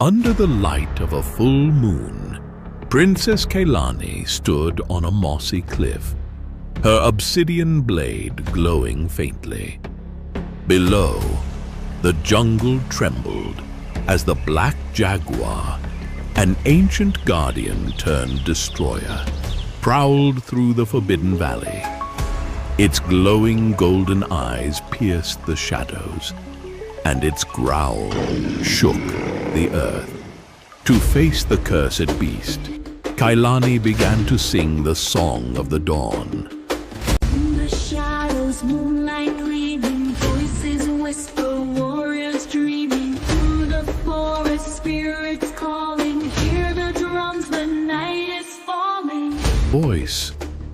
Under the light of a full moon, Princess Kehlani stood on a mossy cliff, her obsidian blade glowing faintly. Below, the jungle trembled as the black jaguar, an ancient guardian turned destroyer, prowled through the forbidden valley. Its glowing golden eyes pierced the shadows, and its growl shook the earth. To face the cursed beast, Kehlani began to sing the song of the dawn. In the shadows, moonlight gleaming, voices whisper, warriors dreaming. Through the forest, spirits calling, hear the drums, the night is falling. Voice,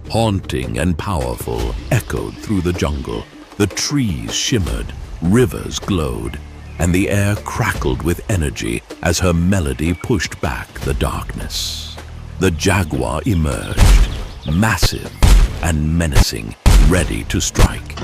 haunting and powerful, echoed through the jungle. The trees shimmered, rivers glowed, and the air crackled with energy as her melody pushed back the darkness. The jaguar emerged, massive and menacing, ready to strike.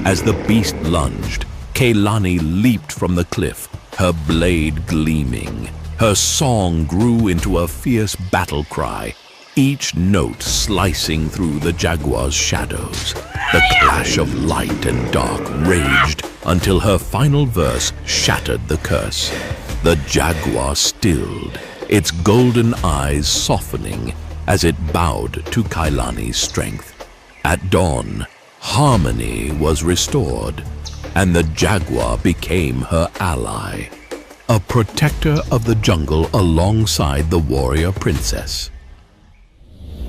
As the beast lunged, Kehlani leaped from the cliff, her blade gleaming. Her song grew into a fierce battle cry, each note slicing through the jaguar's shadows. The clash of light and dark raged until her final verse shattered the curse. The jaguar stilled, its golden eyes softening as it bowed to Kehlani's strength. At dawn, harmony was restored, and the jaguar became her ally, a protector of the jungle alongside the warrior princess.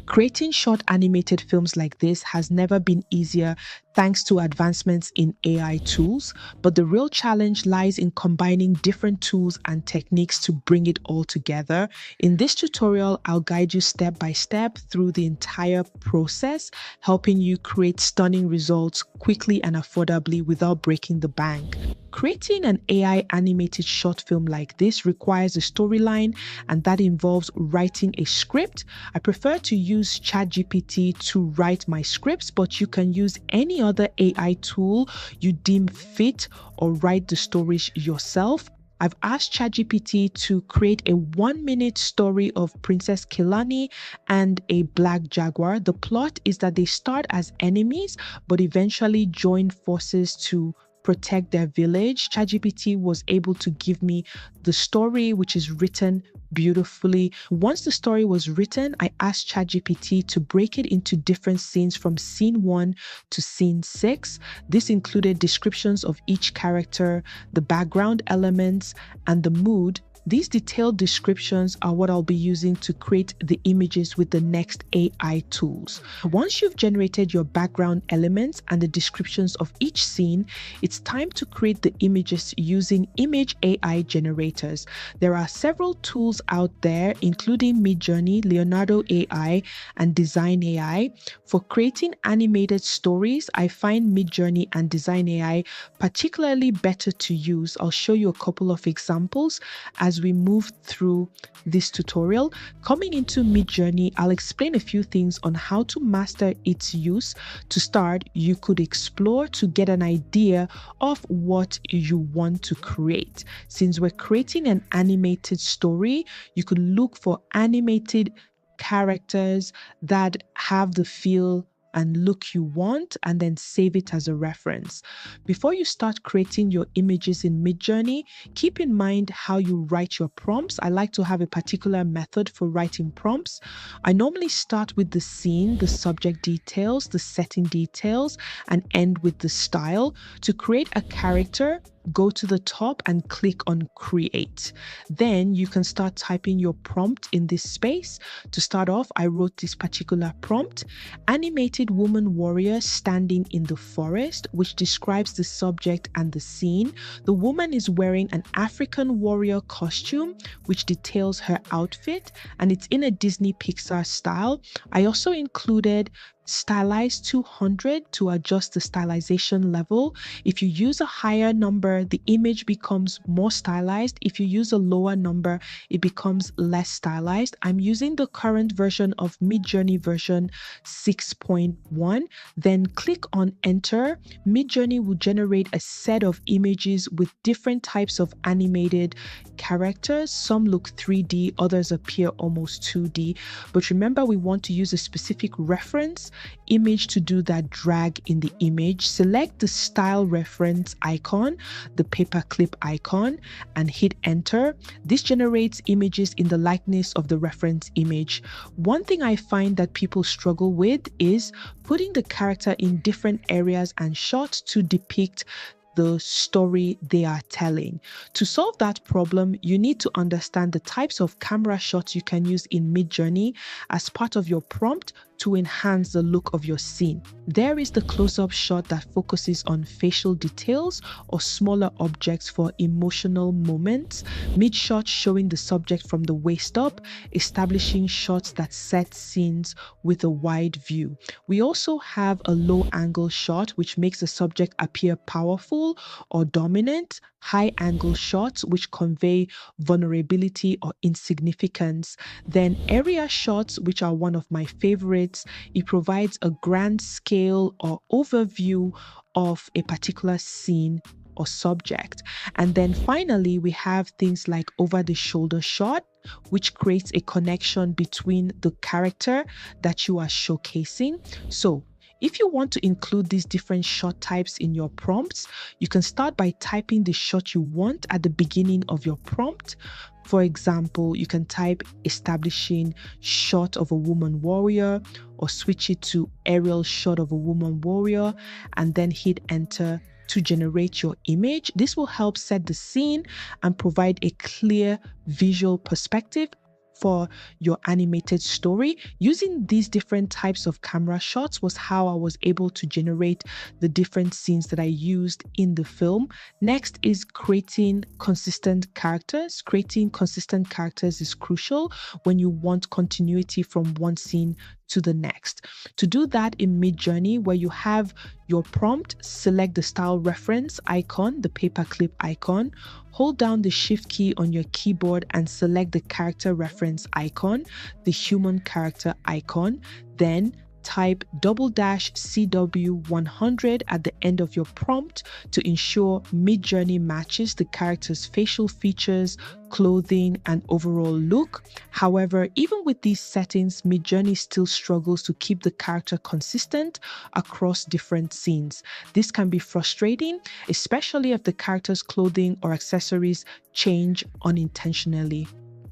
Creating short animated films like this has never been easier thanks to advancements in AI tools, but the real challenge lies in combining different tools and techniques to bring it all together. In this tutorial, I'll guide you step by step through the entire process, helping you create stunning results quickly and affordably without breaking the bank. Creating an AI animated short film like this requires a storyline, and that involves writing a script. I prefer to use ChatGPT to write my scripts, but you can use any other AI tool you deem fit or write the stories yourself. I've asked ChatGPT to create a 1-minute story of Princess Kehlani and a black jaguar. The plot is that they start as enemies, but eventually join forces to protect their village. ChatGPT was able to give me the story, which is written beautifully. Once the story was written, I asked ChatGPT to break it into different scenes from scene 1 to scene 6. This included descriptions of each character, the background elements, and the mood. These detailed descriptions are what I'll be using to create the images with the next AI tools. Once you've generated your background elements and the descriptions of each scene, it's time to create the images using image AI generators. There are several tools out there, including Midjourney, Leonardo AI, and Design AI. For creating animated stories, I find Midjourney and Design AI particularly better to use. I'll show you a couple of examples as we move through this tutorial. Coming into Midjourney, I'll explain a few things on how to master its use. To start, you could explore to get an idea of what you want to create. Since we're creating an animated story, you could look for animated characters that have the feel and look you want, and then save it as a reference. Before you start creating your images in Midjourney, keep in mind how you write your prompts. I like to have a particular method for writing prompts. I normally start with the scene, the subject details, the setting details, and end with the style. To create a character, go to the top and click on create. Then you can start typing your prompt in this space. To start off, I wrote this particular prompt: animated woman warrior standing in the forest, which describes the subject and the scene. The woman is wearing an African warrior costume, which details her outfit, and it's in a Disney Pixar style. I also included stylize 200 to adjust the stylization level. If you use a higher number, the image becomes more stylized. If you use a lower number, it becomes less stylized. I'm using the current version of Midjourney version 6.1. Then click on enter. Midjourney will generate a set of images with different types of animated characters. Some look 3D, others appear almost 2D. But remember, we want to use a specific reference image to do that drag in the image. Select the style reference icon, the paperclip icon, and hit enter. This generates images in the likeness of the reference image. One thing I find that people struggle with is putting the character in different areas and shots to depict the story they are telling. To solve that problem, you need to understand the types of camera shots you can use in Midjourney as part of your prompt to enhance the look of your scene. There is the close-up shot that focuses on facial details or smaller objects for emotional moments, mid-shot showing the subject from the waist up, establishing shots that set scenes with a wide view. We also have a low-angle shot which makes the subject appear powerful or dominant, high-angle shots which convey vulnerability or insignificance, then area shots, which are one of my favorites. It provides a grand scale or overview of a particular scene or subject. And then finally, we have things like over-the-shoulder shot, which creates a connection between the character that you are showcasing. So if you want to include these different shot types in your prompts, you can start by typing the shot you want at the beginning of your prompt. For example, you can type establishing shot of a woman warrior, or switch it to aerial shot of a woman warrior, and then hit enter to generate your image. This will help set the scene and provide a clear visual perspective for your animated story. Using these different types of camera shots was how I was able to generate the different scenes that I used in the film. Next is creating consistent characters. Creating consistent characters is crucial when you want continuity from one scene to the next. To do that in Midjourney, where you have your prompt, select the style reference icon, the paperclip icon, hold down the shift key on your keyboard and select the character reference icon, the human character icon, then type ~CW100 at the end of your prompt to ensure Midjourney matches the character's facial features, clothing, and overall look. However, even with these settings, Midjourney still struggles to keep the character consistent across different scenes. This can be frustrating, especially if the character's clothing or accessories change unintentionally.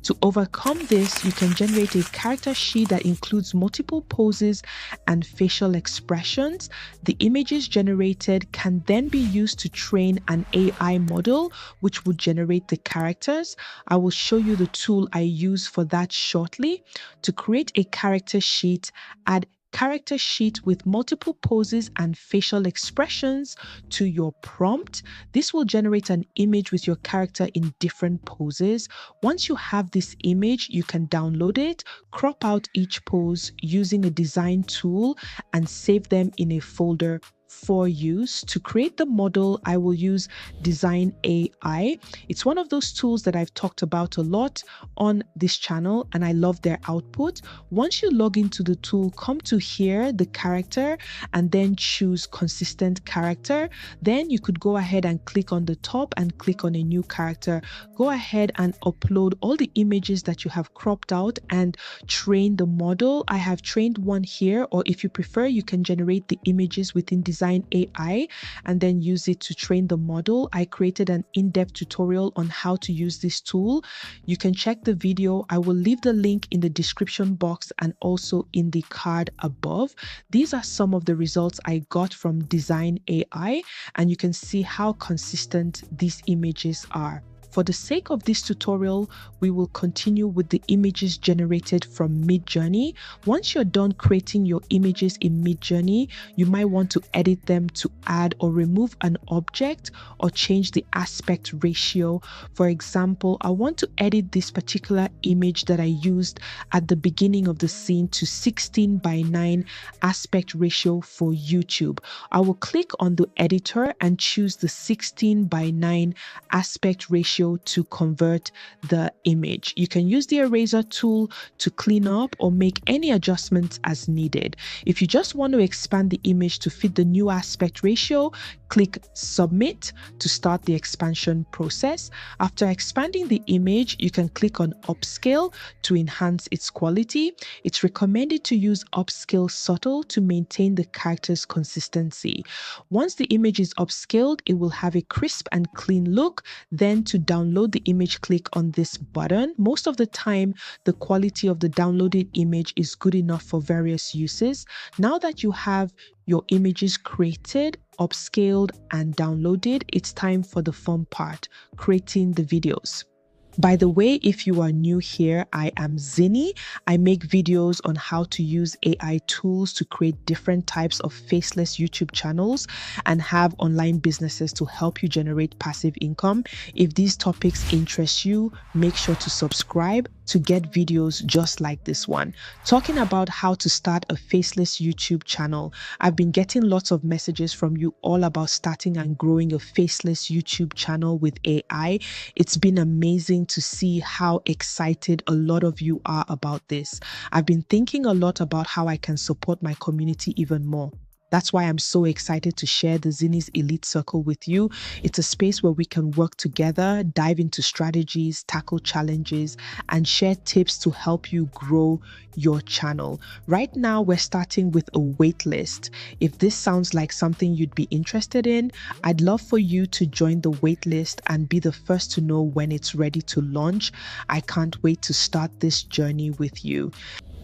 To overcome this, you can generate a character sheet that includes multiple poses and facial expressions. The images generated can then be used to train an AI model, which would generate the characters. I will show you the tool I use for that shortly. To create a character sheet, add character sheet with multiple poses and facial expressions to your prompt. This will generate an image with your character in different poses. Once you have this image, you can download it, crop out each pose using a design tool, and save them in a folder for use. To create the model, I will use Design AI. It's one of those tools that I've talked about a lot on this channel, and I love their output. Once you log into the tool, come to here, the character, and then choose consistent character. Then you could go ahead and click on the top and click on a new character. Go ahead and upload all the images that you have cropped out and train the model. I have trained one here, or if you prefer, you can generate the images within Design AI and then use it to train the model. I created an in-depth tutorial on how to use this tool. You can check the video. I will leave the link in the description box and also in the card above. These are some of the results I got from Design AI, and you can see how consistent these images are. For the sake of this tutorial, we will continue with the images generated from Midjourney. Once you're done creating your images in Midjourney, you might want to edit them to add or remove an object or change the aspect ratio. For example, I want to edit this particular image that I used at the beginning of the scene to 16:9 aspect ratio for YouTube. I will click on the editor and choose the 16:9 aspect ratio to convert the image. You can use the eraser tool to clean up or make any adjustments as needed. If you just want to expand the image to fit the new aspect ratio, click Submit to start the expansion process. After expanding the image, you can click on Upscale to enhance its quality. It's recommended to use Upscale Subtle to maintain the character's consistency. Once the image is upscaled, it will have a crisp and clean look. Then to download the image, click on this button. Most of the time, the quality of the downloaded image is good enough for various uses. Now that you have your images created, upscaled, and downloaded, it's time for the fun part, creating the videos. By the way, if you are new here, I am Zinny. I make videos on how to use AI tools to create different types of faceless YouTube channels and have online businesses to help you generate passive income. If these topics interest you, make sure to subscribe to get videos just like this one. Talking about how to start a faceless YouTube channel. I've been getting lots of messages from you all about starting and growing a faceless YouTube channel with AI. It's been amazing to see how excited a lot of you are about this. I've been thinking a lot about how I can support my community even more. That's why I'm so excited to share the Zinny's Elite Circle with you. It's a space where we can work together, dive into strategies, tackle challenges, and share tips to help you grow your channel. Right now, we're starting with a wait list. If this sounds like something you'd be interested in, I'd love for you to join the wait list and be the first to know when it's ready to launch. I can't wait to start this journey with you.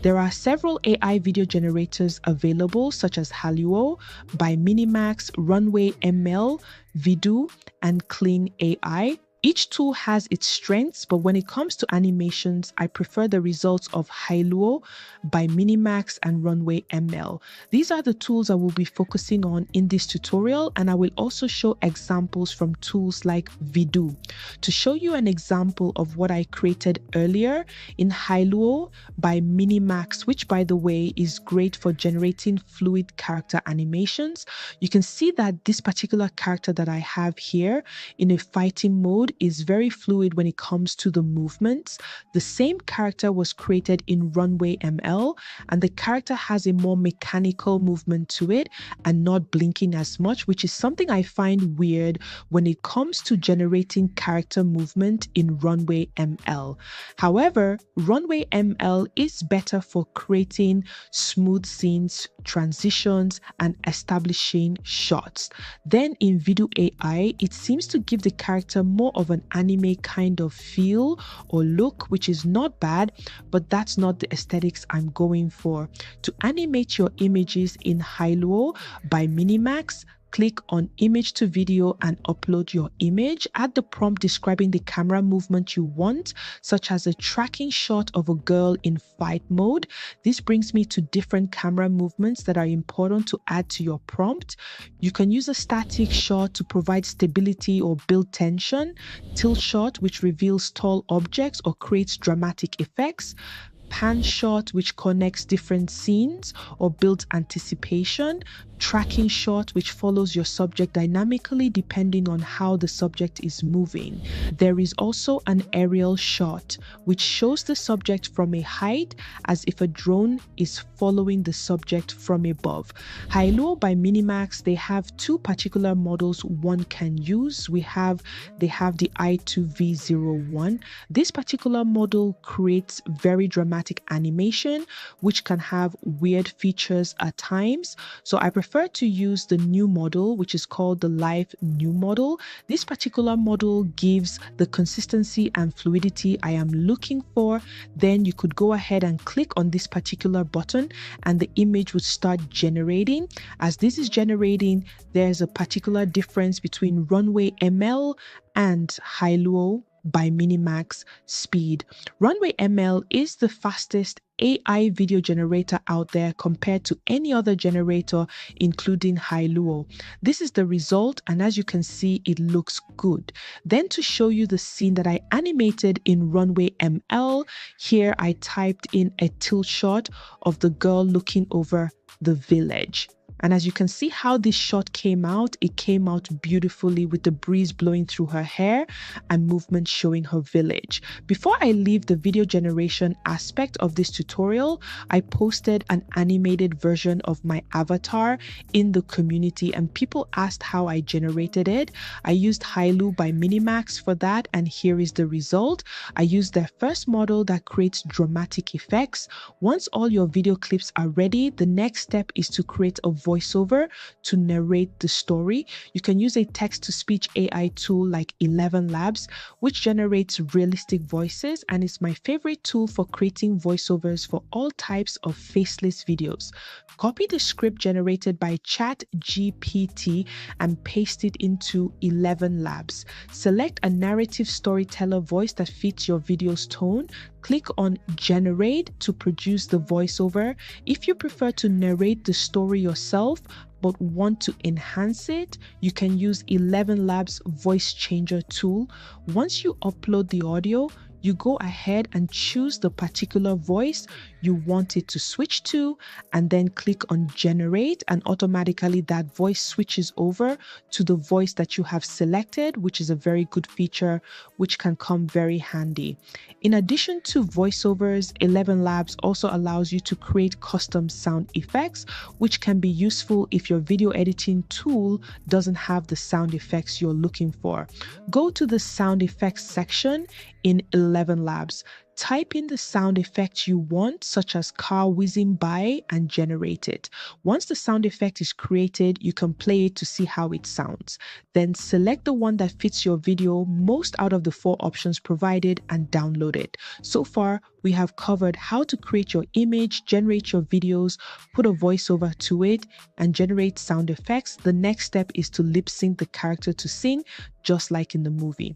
There are several AI video generators available, such as Hailuo by Minimax, Runway ML, Vidu, and Clean AI. Each tool has its strengths, but when it comes to animations, I prefer the results of Hailuo by Minimax and Runway ML. These are the tools I will be focusing on in this tutorial, and I will also show examples from tools like Vidu. To show you an example of what I created earlier in Hailuo by Minimax, which by the way is great for generating fluid character animations, you can see that this particular character that I have here in a fighting mode is very fluid when it comes to the movements. The same character was created in Runway ML, and the character has a more mechanical movement to it and not blinking as much, which is something I find weird when it comes to generating character movement in Runway ML. However, Runway ML is better for creating smooth scenes, transitions, and establishing shots. Then in Vidu AI, it seems to give the character more of an anime kind of feel or look, which is not bad, but that's not the aesthetics I'm going for. To animate your images in Hailuo by Minimax, click on Image to Video and upload your image. Add the prompt describing the camera movement you want, such as a tracking shot of a girl in fight mode. This brings me to different camera movements that are important to add to your prompt. You can use a static shot to provide stability or build tension, tilt shot, which reveals tall objects or creates dramatic effects, pan shot, which connects different scenes or builds anticipation, tracking shot, which follows your subject dynamically depending on how the subject is moving. There is also an aerial shot, which shows the subject from a height as if a drone is following the subject from above. Hailuo by Minimax, they have two particular models one can use. They have the I2V01. This particular model creates very dramatic animation, which can have weird features at times. So I prefer to use the new model, which is called the Live New Model. This particular model gives the consistency and fluidity I am looking for. Then you could go ahead and click on this particular button and the image would start generating. As this is generating, there's a particular difference between Runway ML and Hailuo by minimax speed. Runway ML is the fastest AI video generator out there compared to any other generator, including Hailuo. This is the result, and as you can see, it looks good. Then to show you the scene that I animated in Runway ML, here I typed in a tilt shot of the girl looking over the village. And as you can see how this shot came out, it came out beautifully with the breeze blowing through her hair and movement showing her village. Before I leave the video generation aspect of this tutorial, I posted an animated version of my avatar in the community and people asked how I generated it. I used Hailuo by Minimax for that, and here is the result. I used their first model that creates dramatic effects. Once all your video clips are ready, the next step is to create a voiceover to narrate the story. You can use a text-to-speech AI tool like 11 Labs, which generates realistic voices and is my favorite tool for creating voiceovers for all types of faceless videos. Copy the script generated by ChatGPT and paste it into 11 Labs. Select a narrative storyteller voice that fits your video's tone. Click on Generate to produce the voiceover. If you prefer to narrate the story yourself but want to enhance it, you can use 11 Labs voice changer tool. Once you upload the audio, you go ahead and choose the particular voice you want it to switch to, and then click on Generate, and automatically that voice switches over to the voice that you have selected, which is a very good feature which can come very handy. In addition to voiceovers, 11 Labs also allows you to create custom sound effects, which can be useful if your video editing tool doesn't have the sound effects you're looking for. Go to the sound effects section in 11 Labs. Type in the sound effect you want, such as car whizzing by, and generate it. Once the sound effect is created, you can play it to see how it sounds. Then select the one that fits your video most out of the 4 options provided and download it. So far, we have covered how to create your image, generate your videos, put a voiceover to it, and generate sound effects. The next step is to lip sync the character to sing, just like in the movie.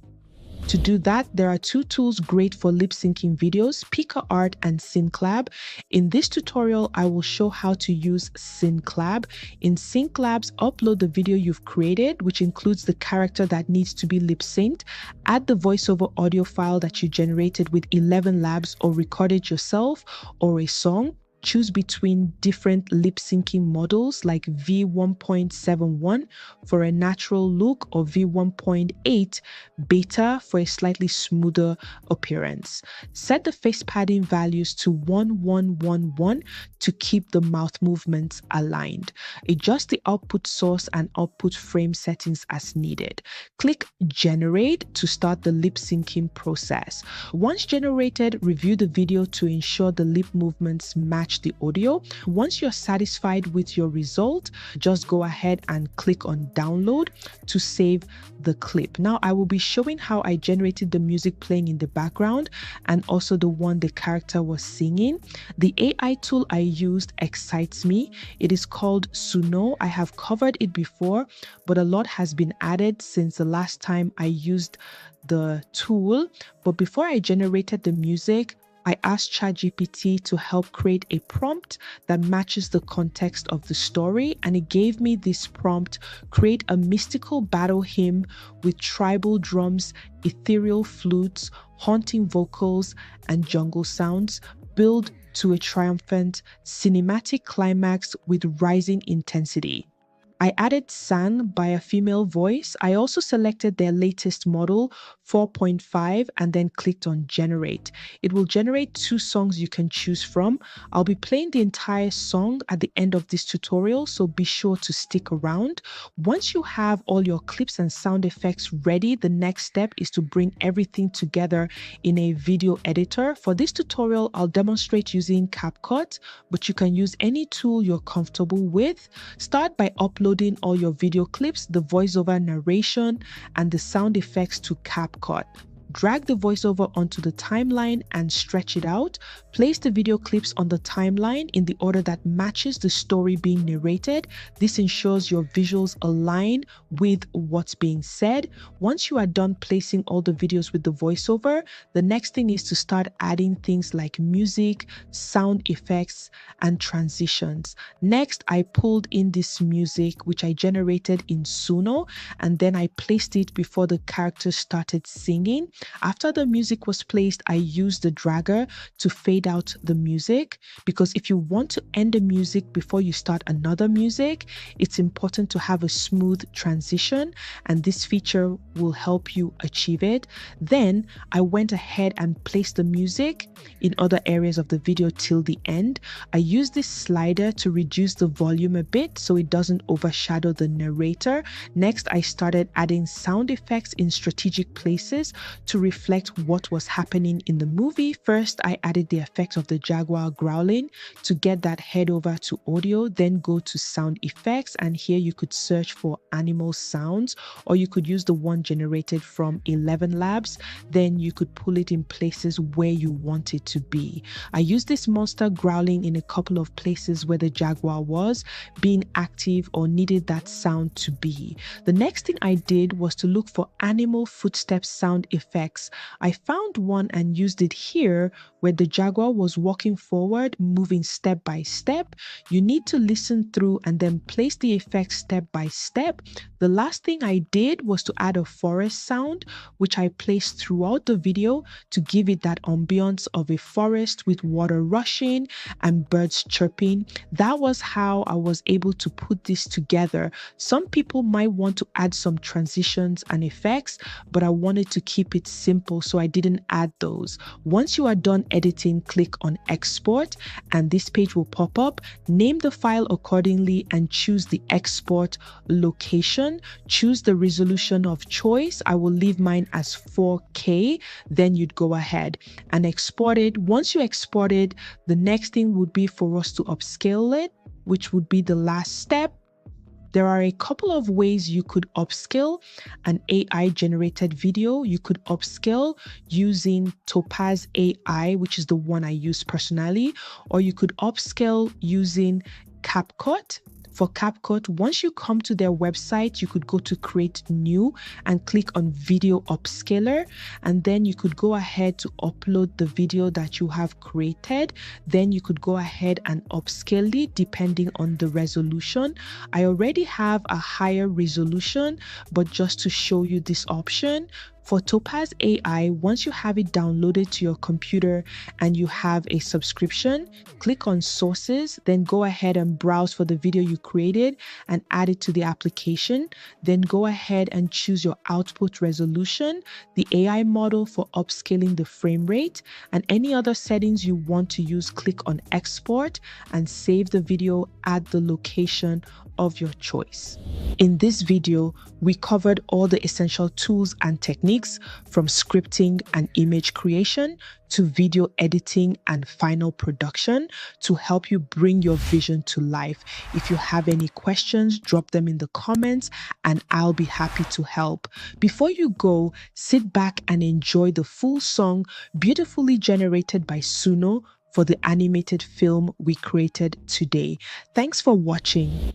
To do that, there are 2 tools great for lip syncing videos, PicaArt and Synclab. In this tutorial, I will show how to use Synclab. In Synclabs, upload the video you've created, which includes the character that needs to be lip synced. Add the voiceover audio file that you generated with 11 Labs or recorded yourself, or a song. Choose between different lip syncing models like V1.71 for a natural look or V1.8 beta for a slightly smoother appearance. Set the face padding values to 1111 to keep the mouth movements aligned. Adjust the output source and output frame settings as needed. Click Generate to start the lip syncing process. Once generated, review the video to ensure the lip movements match the audio. Once you're satisfied with your result, just go ahead and click on Download to save the clip. Now I will be showing how I generated the music playing in the background and also the one the character was singing. The AI tool I used excites me. It is called Suno. I have covered it before, but a lot has been added since the last time I used the tool. But before I generated the music, I asked ChatGPT to help create a prompt that matches the context of the story, and it gave me this prompt: create a mystical battle hymn with tribal drums, ethereal flutes, haunting vocals, and jungle sounds. Build to a triumphant cinematic climax with rising intensity. I added sang by a female voice. I also selected their latest model, 4.5, and then clicked on Generate. It will generate 2 songs you can choose from. I'll be playing the entire song at the end of this tutorial, so be sure to stick around. Once you have all your clips and sound effects ready, the next step is to bring everything together in a video editor. For this tutorial, I'll demonstrate using CapCut, but you can use any tool you're comfortable with. Start by uploading all your video clips, the voiceover narration, and the sound effects to CapCut. drag the voiceover onto the timeline and stretch it out. Place the video clips on the timeline in the order that matches the story being narrated. This ensures your visuals align with what's being said. Once you are done placing all the videos with the voiceover, the next thing is to start adding things like music, sound effects, and transitions. Next, I pulled in this music, which I generated in Suno, and then I placed it before the characters started singing. After the music was placed, I used the dragger to fade out the music, because if you want to end the music before you start another music, it's important to have a smooth transition, and this feature will help you achieve it. Then I went ahead and placed the music in other areas of the video till the end. I used this slider to reduce the volume a bit so it doesn't overshadow the narrator. Next, I started adding sound effects in strategic places to reflect what was happening in the movie. First, I added the effect of the jaguar growling. To get that, head over to audio, then go to sound effects, and here you could search for animal sounds, or you could use the one generated from 11 Labs. Then you could pull it in places where you want it to be. I used this monster growling in a couple of places where the jaguar was being active or needed that sound to be. The next thing I did was to look for animal footsteps sound effects. I found one and used it here where the jaguar was walking forward, moving step by step. You need to listen through and then place the effect step by step. The last thing I did was to add a forest sound, which I placed throughout the video to give it that ambience of a forest with water rushing and birds chirping. That was how I was able to put this together. Some people might want to add some transitions and effects, but I wanted to keep it simple, so I didn't add those. Once you are done editing, click on export and this page will pop up. Name the file accordingly and choose the export location. Choose the resolution of choice. I will leave mine as 4K. Then you'd go ahead and export it. Once you export it, the next thing would be for us to upscale it, which would be the last step. There are a couple of ways you could upscale an AI generated video. You could upscale using Topaz AI, which is the one I use personally, or you could upscale using CapCut. For CapCut, once you come to their website, you could go to create new and click on video upscaler, and then you could go ahead to upload the video that you have created. Then you could go ahead and upscale it depending on the resolution. I already have a higher resolution, but just to show you this option, for Topaz AI, once you have it downloaded to your computer and you have a subscription, click on sources, then go ahead and browse for the video you created and add it to the application. Then go ahead and choose your output resolution, the AI model for upscaling the frame rate, and any other settings you want to use. Click on export and save the video at the location of your choice. In this video, we covered all the essential tools and techniques from scripting and image creation to video editing and final production to help you bring your vision to life. If you have any questions, drop them in the comments and I'll be happy to help. Before you go, sit back and enjoy the full song beautifully generated by Suno for the animated film we created today. Thanks for watching.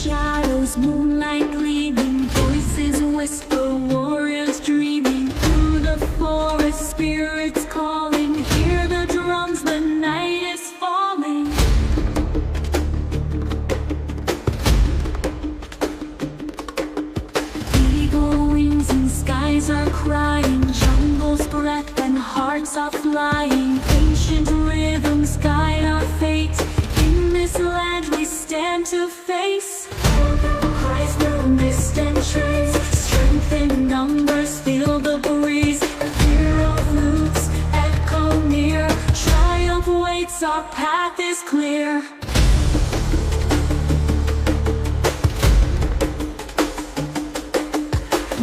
Shadows, moonlight gleaming, voices whisper, warriors dreaming. Through the forest, spirits calling. Hear the drums, the night is falling. Eagle wings and skies are crying. Jungle's breath and hearts are flying. Ancient rhythms guide our fate. In this land we stand to face. Cries through mist and trees. Strength in numbers, feel the breeze. Fear of loops echo near. Triumph waits, our path is clear.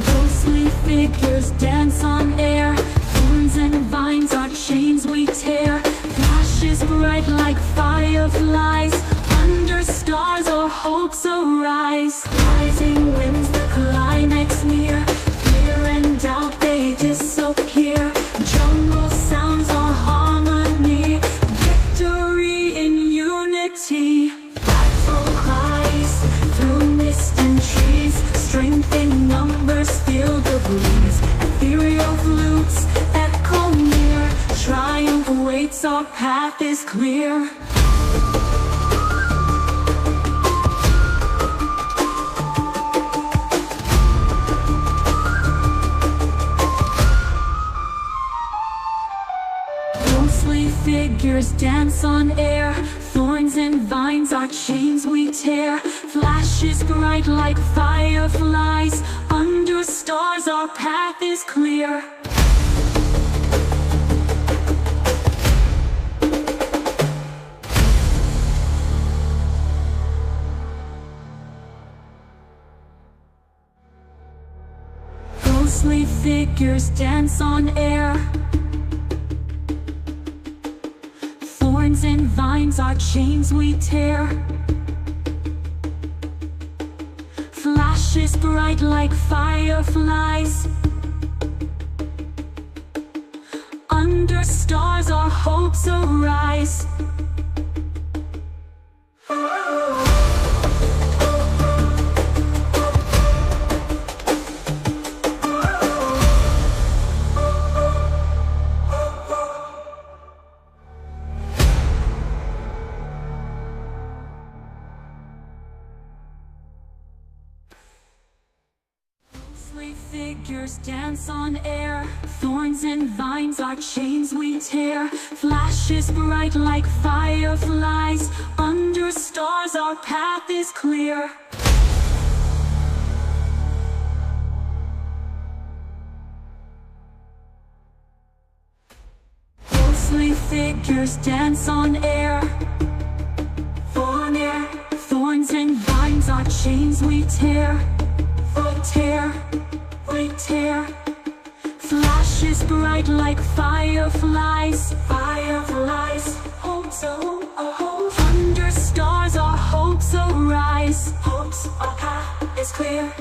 Ghostly figures dance on air. Thorns and vines are chains we tear. Flashes bright like fireflies. Under Under stars our hopes arise. Rising winds, the climax near. Fear and doubt, they disappear. Jungle sounds our harmony. Victory in unity. Battle cries through mist and trees. Strength in numbers, feel the breeze. Ethereal flutes echo near. Triumph awaits, our path is clear. Ghostly figures dance on air. Thorns and vines are chains we tear. Flashes bright like fireflies. Under stars our path is clear. Ghostly figures dance on air. Thorns and vines are chains we tear. Flashes bright like fireflies. Under stars our hopes arise. Figures dance on air. Thorns and vines are chains we tear. Flashes bright like fireflies. Under stars our path is clear. Ghostly figures dance on air. Thorns and vines are chains we tear. We tear. Flashes bright like fireflies. Hopes, under stars our hopes arise. Our path is clear.